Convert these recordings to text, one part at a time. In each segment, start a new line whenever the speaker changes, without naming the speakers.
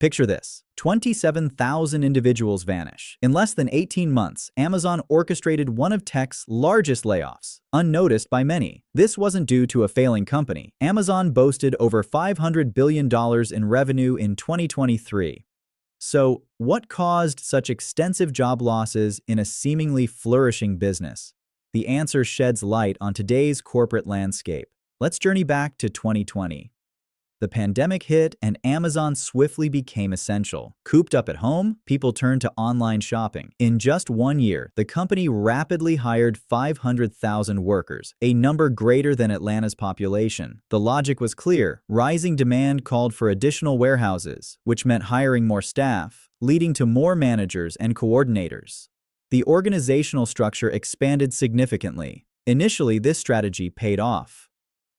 Picture this. 27,000 individuals vanish. In less than 18 months, Amazon orchestrated one of tech's largest layoffs, unnoticed by many. This wasn't due to a failing company. Amazon boasted over $500 billion in revenue in 2023. So, what caused such extensive job losses in a seemingly flourishing business? The answer sheds light on today's corporate landscape. Let's journey back to 2020. The pandemic hit and Amazon swiftly became essential. Cooped up at home, people turned to online shopping. In just 1 year, the company rapidly hired 500,000 workers, a number greater than Atlanta's population. The logic was clear. Rising demand called for additional warehouses, which meant hiring more staff, leading to more managers and coordinators. The organizational structure expanded significantly. Initially, this strategy paid off.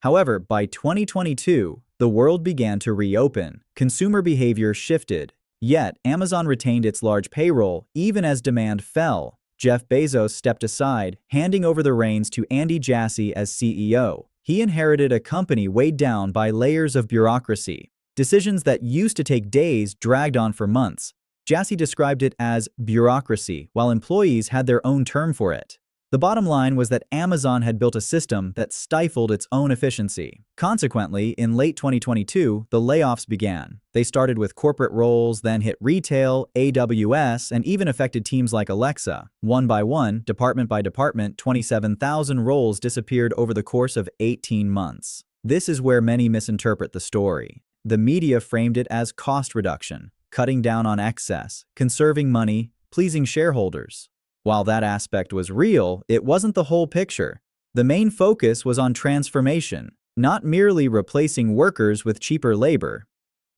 However, by 2022, the world began to reopen. Consumer behavior shifted. Yet, Amazon retained its large payroll even as demand fell. Jeff Bezos stepped aside, handing over the reins to Andy Jassy as CEO. He inherited a company weighed down by layers of bureaucracy. Decisions that used to take days dragged on for months. Jassy described it as bureaucracy, while employees had their own term for it. The bottom line was that Amazon had built a system that stifled its own efficiency. Consequently, in late 2022, the layoffs began. They started with corporate roles, then hit retail, AWS, and even affected teams like Alexa. One by one, department by department, 27,000 roles disappeared over the course of 18 months. This is where many misinterpret the story. The media framed it as cost reduction, cutting down on excess, conserving money, pleasing shareholders. While that aspect was real, it wasn't the whole picture. The main focus was on transformation, not merely replacing workers with cheaper labor.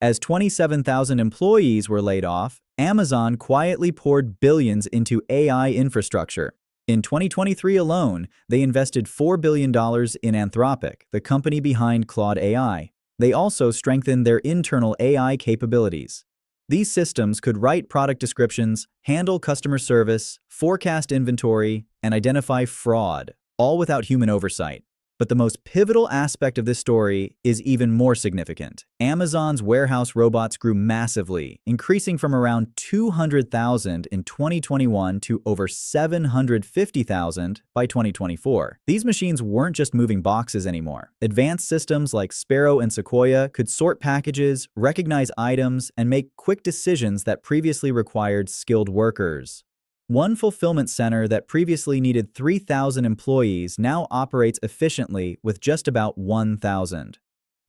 As 27,000 employees were laid off, Amazon quietly poured billions into AI infrastructure. In 2023 alone, they invested $4 billion in Anthropic, the company behind Claude AI. They also strengthened their internal AI capabilities. These systems could write product descriptions, handle customer service, forecast inventory, and identify fraud, all without human oversight. But the most pivotal aspect of this story is even more significant. Amazon's warehouse robots grew massively, increasing from around 200,000 in 2021 to over 750,000 by 2024. These machines weren't just moving boxes anymore. Advanced systems like Sparrow and Sequoia could sort packages, recognize items, and make quick decisions that previously required skilled workers. One fulfillment center that previously needed 3,000 employees now operates efficiently with just about 1,000.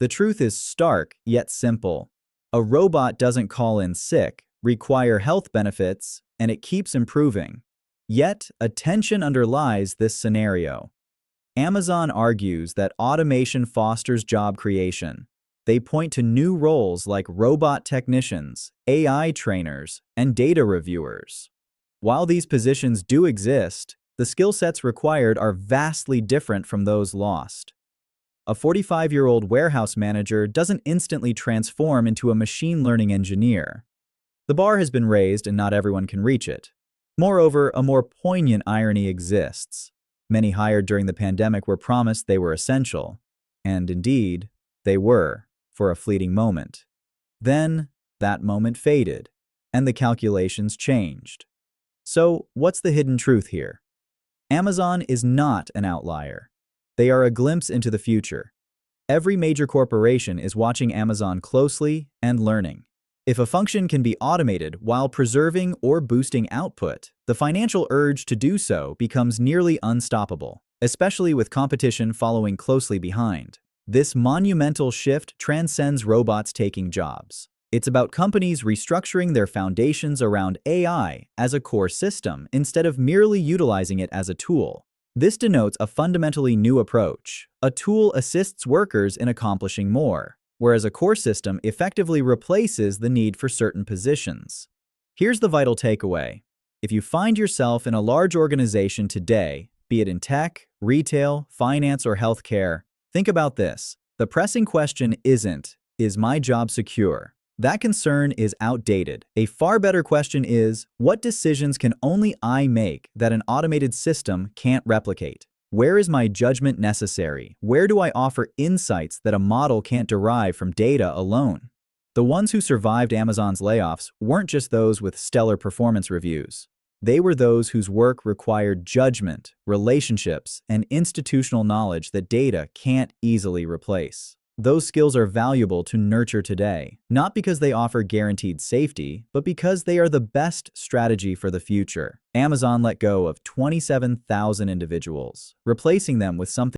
The truth is stark, yet simple. A robot doesn't call in sick, require health benefits, and it keeps improving. Yet, a tension underlies this scenario. Amazon argues that automation fosters job creation. They point to new roles like robot technicians, AI trainers, and data reviewers. While these positions do exist, the skill sets required are vastly different from those lost. A 45-year-old warehouse manager doesn't instantly transform into a machine learning engineer. The bar has been raised and not everyone can reach it. Moreover, a more poignant irony exists. Many hired during the pandemic were promised they were essential. And indeed, they were, for a fleeting moment. Then, that moment faded, and the calculations changed. So, what's the hidden truth here? Amazon is not an outlier. They are a glimpse into the future. Every major corporation is watching Amazon closely and learning. If a function can be automated while preserving or boosting output, the financial urge to do so becomes nearly unstoppable, especially with competition following closely behind. This monumental shift transcends robots taking jobs. It's about companies restructuring their foundations around AI as a core system instead of merely utilizing it as a tool. This denotes a fundamentally new approach. A tool assists workers in accomplishing more, whereas a core system effectively replaces the need for certain positions. Here's the vital takeaway. If you find yourself in a large organization today, be it in tech, retail, finance, or healthcare, think about this. The pressing question isn't, is my job secure? That concern is outdated. A far better question is, what decisions can only I make that an automated system can't replicate? Where is my judgment necessary? Where do I offer insights that a model can't derive from data alone? The ones who survived Amazon's layoffs weren't just those with stellar performance reviews. They were those whose work required judgment, relationships, and institutional knowledge that data can't easily replace. Those skills are valuable to nurture today, not because they offer guaranteed safety, but because they are the best strategy for the future. Amazon let go of 27,000 individuals, replacing them with something